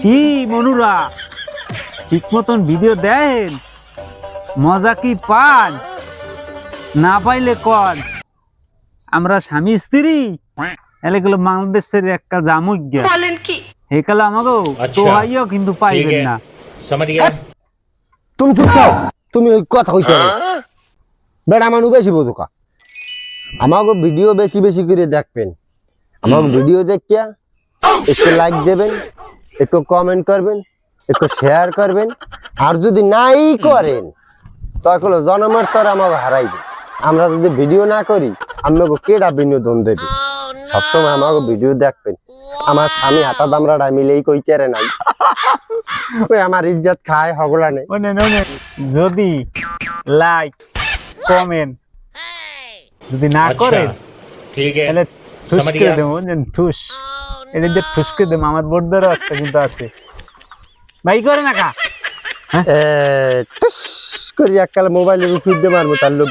কি মনুরা ঠিক মতন ভিডিও দেন, মজা কি পান? না পাইলে কন আমরা স্বামী স্ত্রী এগুলো বাংলাদেশের একটা জামুজ্ঞা হেকালে আমাকেও তো হাইও কিন্তু পাইবেন না। তুমি চুপ থাও, তুমি ওই কথা কইতে বেড়া মানুষ বেশি বোঝোকা। আমাকে ভিডিও বেশি বেশি করে দেখবেন, আমাকে ভিডিও দেখিয়া একটু লাইক দেবেন, একটু কমেন্ট করবেন, একটু শেয়ার করবেন। আর যদি নাই করেন তখন জনমার তর আমাকে হারাইবে। আমরা যদি ভিডিও না করি আমাকে কেডা বিনোদন দেবে? সবসময় আমাকে ভিডিও দেখবেন। আমার স্বামী হাতা দামড়াটা মিলেই কইতে নাই, ওই আমার ইজ্জত খায় হগলা নেই। যদি লাইক কমেন্ট যদি না করেন তাহলে ঠুস করে দেবো, ঠুস এটা যে ঠুস করে দেবো। আমার বোর্ডেরও একটা কিন্তু আছে, ভাই করে না কা টুস করি এককাল মোবাইলের উপর দিয়ে মারবো তার লোক